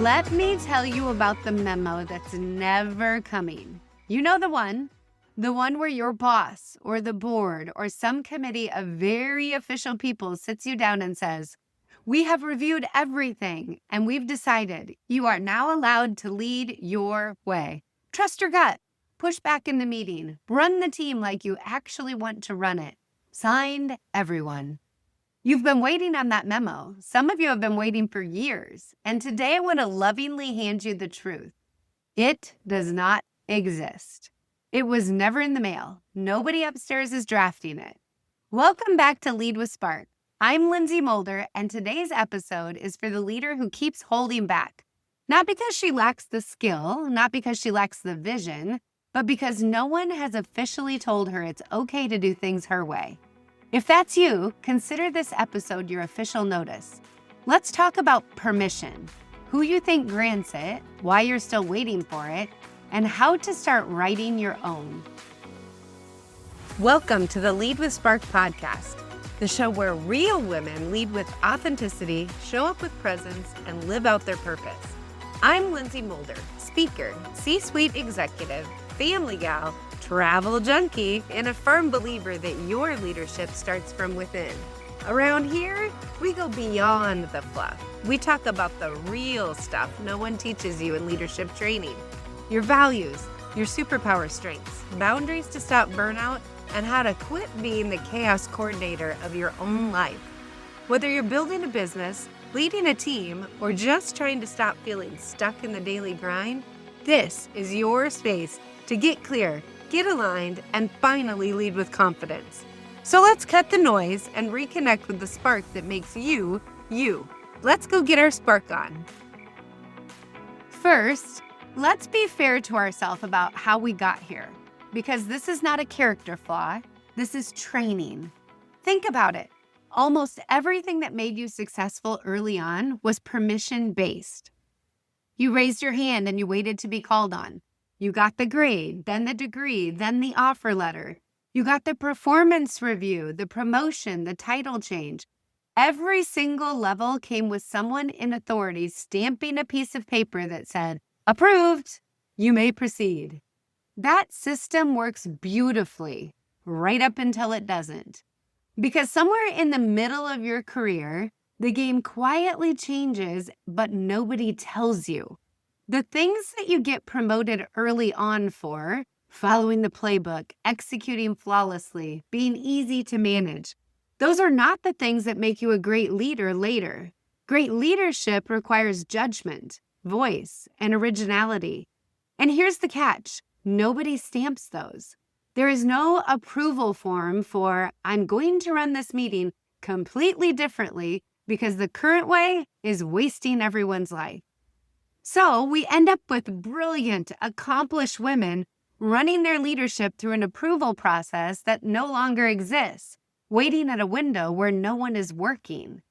Let me tell you about the memo that's never coming. You know the one where your boss or the board or some committee of very official people sits you down and says, "We have reviewed everything and we've decided you are now allowed to lead your way. Trust your gut. Push back in the meeting. Run the team like you actually want to run it. Signed, everyone." You've been waiting on that memo. Some of you have been waiting for years. And today I want to lovingly hand you the truth. It does not exist. It was never in the mail. Nobody upstairs is drafting it. Welcome back to Lead with Spark. I'm Lynsey Mulder, and today's episode is for the leader who keeps holding back. Not because she lacks the skill, not because she lacks the vision, but because no one has officially told her it's okay to do things her way. If that's you, consider this episode your official notice. Let's talk about permission, who you think grants it, why you're still waiting for it, and how to start writing your own. Welcome to the Lead with Spark podcast, the show where real women lead with authenticity, show up with presence, and live out their purpose. I'm Lynsey Mulder, speaker, C-suite executive, family gal, travel junkie, and a firm believer that your leadership starts from within. Around here, we go beyond the fluff. We talk about the real stuff no one teaches you in leadership training. Your values, your superpower strengths, boundaries to stop burnout, and how to quit being the chaos coordinator of your own life. Whether you're building a business, leading a team, or just trying to stop feeling stuck in the daily grind, this is your space to get clear, get aligned, and finally lead with confidence. So let's cut the noise and reconnect with the spark that makes you, you. Let's go get our spark on. First, let's be fair to ourselves about how we got here, because this is not a character flaw, this is training. Think about it. Almost everything that made you successful early on was permission-based. You raised your hand and you waited to be called on. You got the grade, then the degree, then the offer letter. You got the performance review, the promotion, the title change. Every single level came with someone in authority stamping a piece of paper that said, "Approved, you may proceed." That system works beautifully, right up until it doesn't. Because somewhere in the middle of your career, the game quietly changes, but nobody tells you. The things that you get promoted early on for, following the playbook, executing flawlessly, being easy to manage, those are not the things that make you a great leader later. Great leadership requires judgment, voice, and originality. And here's the catch. Nobody stamps those. There is no approval form for, "I'm going to run this meeting completely differently because the current way is wasting everyone's life." So we end up with brilliant, accomplished women running their leadership through an approval process that no longer exists, waiting at a window where no one is working.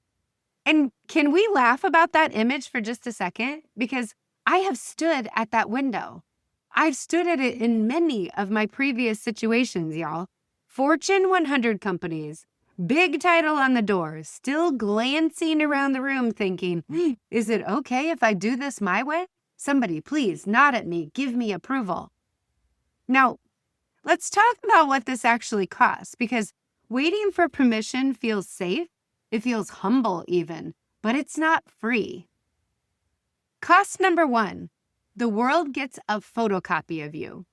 And can we laugh about that image for just a second? Because I have stood at that window. I've stood at it in many of my previous situations, y'all. Fortune 100 companies, big title on the door, still glancing around the room thinking, "Is it okay if I do this my way? Somebody please nod at me, give me approval." Now, let's talk about what this actually costs, because waiting for permission feels safe, it feels humble even, but it's not free. Cost number one, the world gets a photocopy of you.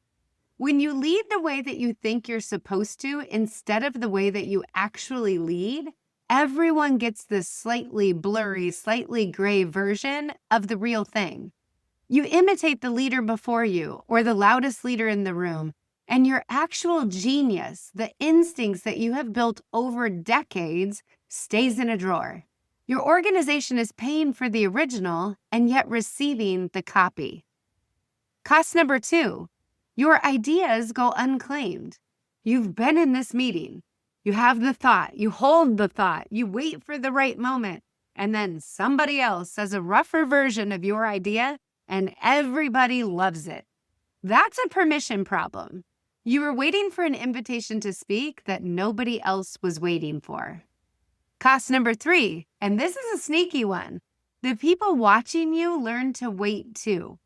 When you lead the way that you think you're supposed to instead of the way that you actually lead, everyone gets this slightly blurry, slightly gray version of the real thing. You imitate the leader before you or the loudest leader in the room, and your actual genius, the instincts that you have built over decades, stays in a drawer. Your organization is paying for the original and yet receiving the copy. Cost number two, your ideas go unclaimed. You've been in this meeting. You have the thought, you hold the thought, you wait for the right moment, and then somebody else says a rougher version of your idea, and everybody loves it. That's a permission problem. You were waiting for an invitation to speak that nobody else was waiting for. Cost number three, and this is a sneaky one. The people watching you learn to wait too.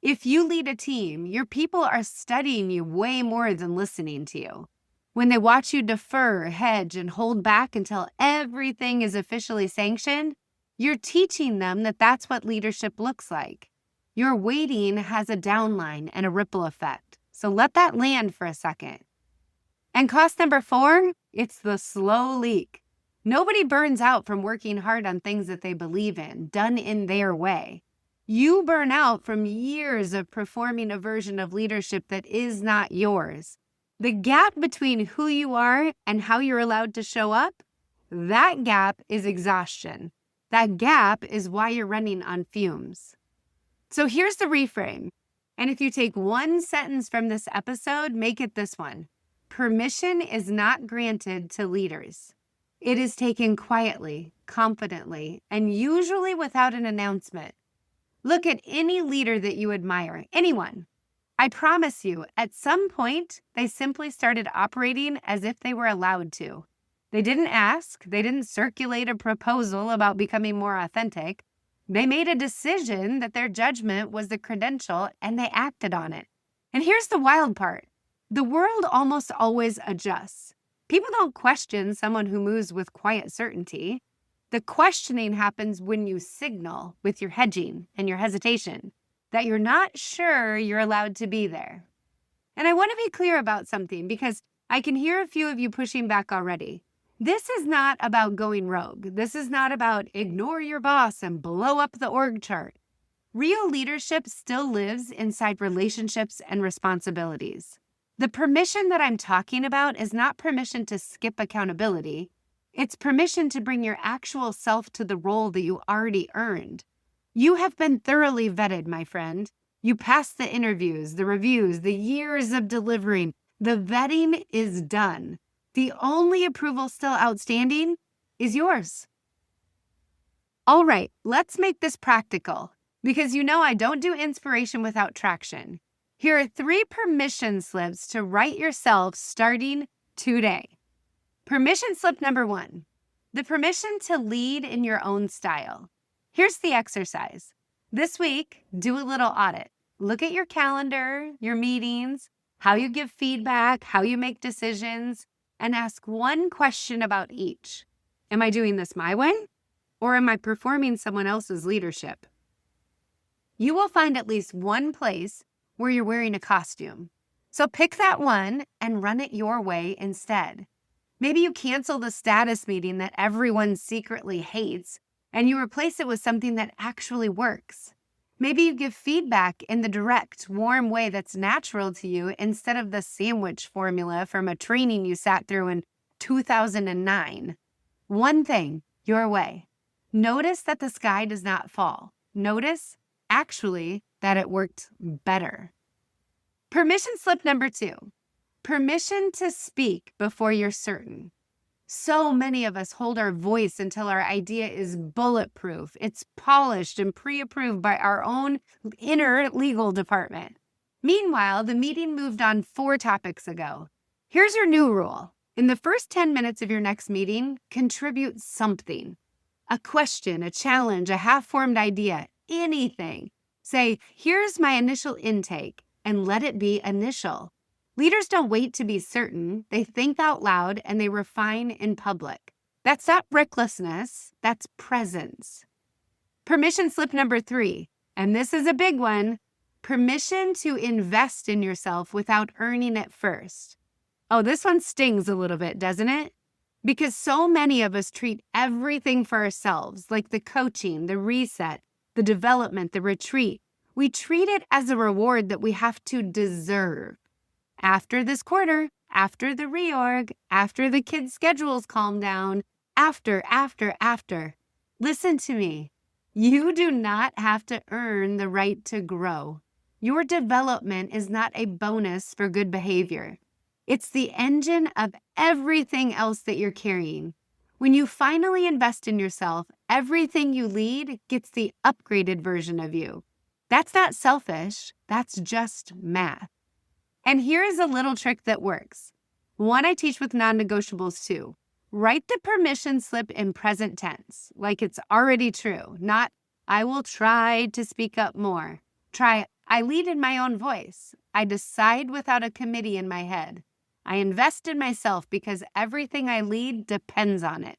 If you lead a team, your people are studying you way more than listening to you. When they watch you defer, hedge, and hold back until everything is officially sanctioned, you're teaching them that that's what leadership looks like. Your waiting has a downline and a ripple effect. So let that land for a second. And cost number 4, it's the slow leak. Nobody burns out from working hard on things that they believe in, done in their way. You burn out from years of performing a version of leadership that is not yours. The gap between who you are and how you're allowed to show up, that gap is exhaustion. That gap is why you're running on fumes. So here's the reframe. And if you take one sentence from this episode, make it this one. Permission is not granted to leaders. It is taken quietly, confidently, and usually without an announcement. Look at any leader that you admire, anyone. I promise you, at some point, they simply started operating as if they were allowed to. They didn't ask, they didn't circulate a proposal about becoming more authentic. They made a decision that their judgment was the credential, and they acted on it. And here's the wild part. The world almost always adjusts. People don't question someone who moves with quiet certainty. The questioning happens when you signal with your hedging and your hesitation that you're not sure you're allowed to be there. And I want to be clear about something because I can hear a few of you pushing back already. This is not about going rogue. This is not about ignore your boss and blow up the org chart. Real leadership still lives inside relationships and responsibilities. The permission that I'm talking about is not permission to skip accountability. It's permission to bring your actual self to the role that you already earned. You have been thoroughly vetted, my friend. You passed the interviews, the reviews, the years of delivering. The vetting is done. The only approval still outstanding is yours. All right, let's make this practical because you know I don't do inspiration without traction. Here are 3 permission slips to write yourself starting today. Permission slip number 1, the permission to lead in your own style. Here's the exercise. This week, do a little audit. Look at your calendar, your meetings, how you give feedback, how you make decisions, and ask one question about each. Am I doing this my way, or am I performing someone else's leadership? You will find at least one place where you're wearing a costume. So pick that one and run it your way instead. Maybe you cancel the status meeting that everyone secretly hates and you replace it with something that actually works. Maybe you give feedback in the direct, warm way that's natural to you instead of the sandwich formula from a training you sat through in 2009. One thing, your way. Notice that the sky does not fall. Notice, actually, that it worked better. Permission slip number 2. Permission to speak before you're certain. So many of us hold our voice until our idea is bulletproof. It's polished and pre-approved by our own inner legal department. Meanwhile, the meeting moved on 4 topics ago. Here's your new rule. In the first 10 minutes of your next meeting, contribute something. A question, a challenge, a half-formed idea, anything. Say, here's my initial intake, and let it be initial. Leaders don't wait to be certain. They think out loud and they refine in public. That's not recklessness, that's presence. Permission slip number 3, and this is a big one, permission to invest in yourself without earning it first. Oh, this one stings a little bit, doesn't it? Because so many of us treat everything for ourselves, like the coaching, the reset, the development, the retreat. We treat it as a reward that we have to deserve. After this quarter, after the reorg, after the kids' schedules calm down, after. Listen to me. You do not have to earn the right to grow. Your development is not a bonus for good behavior. It's the engine of everything else that you're carrying. When you finally invest in yourself, everything you lead gets the upgraded version of you. That's not selfish. That's just math. And here is a little trick that works. One I teach with non-negotiables too. Write the permission slip in present tense, like it's already true, not I will try to speak up more. I lead in my own voice. I decide without a committee in my head. I invest in myself because everything I lead depends on it.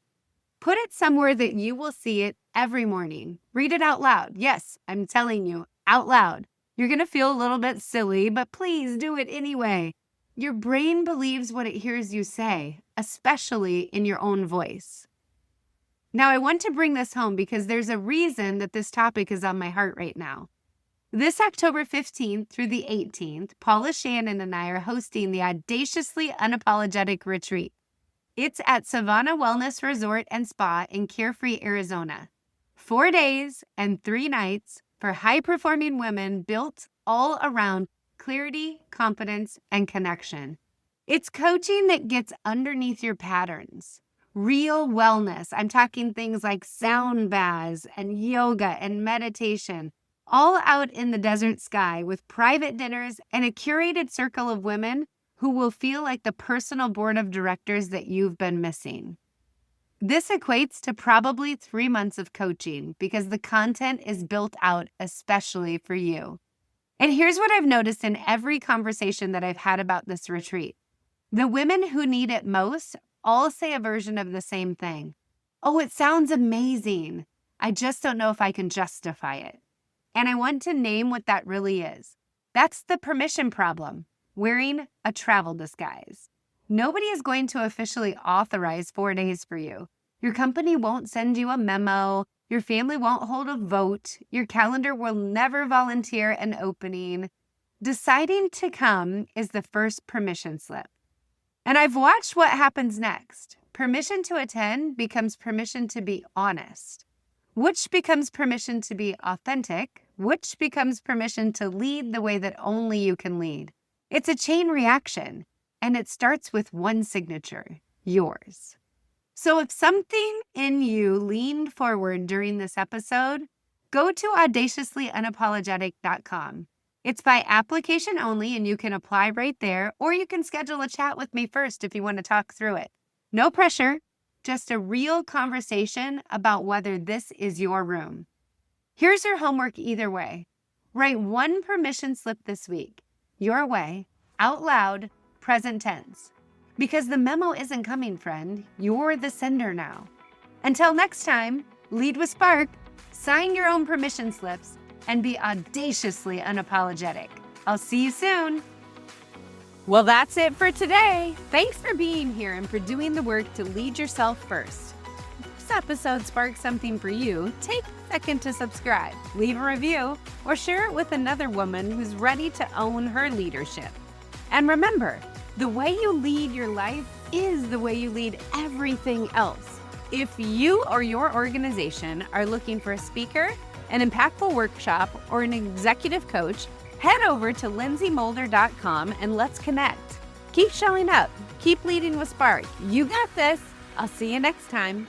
Put it somewhere that you will see it every morning. Read it out loud. Yes, I'm telling you, out loud. You're going to feel a little bit silly, but please do it anyway. Your brain believes what it hears you say, especially in your own voice. Now, I want to bring this home because there's a reason that this topic is on my heart right now. This October 15th through the 18th, Paula Shannon and I are hosting the Audaciously Unapologetic Retreat. It's at Savannah Wellness Resort and Spa in Carefree, Arizona. 4 days and 3 nights for high-performing women built all around clarity, confidence, and connection. It's coaching that gets underneath your patterns. Real wellness. I'm talking things like sound baths and yoga and meditation, all out in the desert sky with private dinners and a curated circle of women who will feel like the personal board of directors that you've been missing. This equates to probably 3 months of coaching because the content is built out especially for you. And here's what I've noticed in every conversation that I've had about this retreat. The women who need it most all say a version of the same thing. Oh, it sounds amazing. I just don't know if I can justify it. And I want to name what that really is. That's the permission problem, wearing a travel disguise. Nobody is going to officially authorize 4 days for you. Your company won't send you a memo. Your family won't hold a vote. Your calendar will never volunteer an opening. Deciding to come is the first permission slip. And I've watched what happens next. Permission to attend becomes permission to be honest, which becomes permission to be authentic, which becomes permission to lead the way that only you can lead. It's a chain reaction, and it starts with one signature, yours. So if something in you leaned forward during this episode, go to audaciousllyunapologetic.com. It's by application only, and you can apply right there, or you can schedule a chat with me first if you want to talk through it. No pressure, just a real conversation about whether this is your room. Here's your homework either way. Write one permission slip this week, your way, out loud, present tense. Because the memo isn't coming, friend. You're the sender now. Until next time, lead with spark, sign your own permission slips, and be audaciously unapologetic. I'll see you soon. Well, that's it for today. Thanks for being here and for doing the work to lead yourself first. If this episode sparked something for you, take a second to subscribe, leave a review, or share it with another woman who's ready to own her leadership. And remember, the way you lead your life is the way you lead everything else. If you or your organization are looking for a speaker, an impactful workshop, or an executive coach, head over to lynseymoulder.com and let's connect. Keep showing up. Keep leading with spark. You got this. I'll see you next time.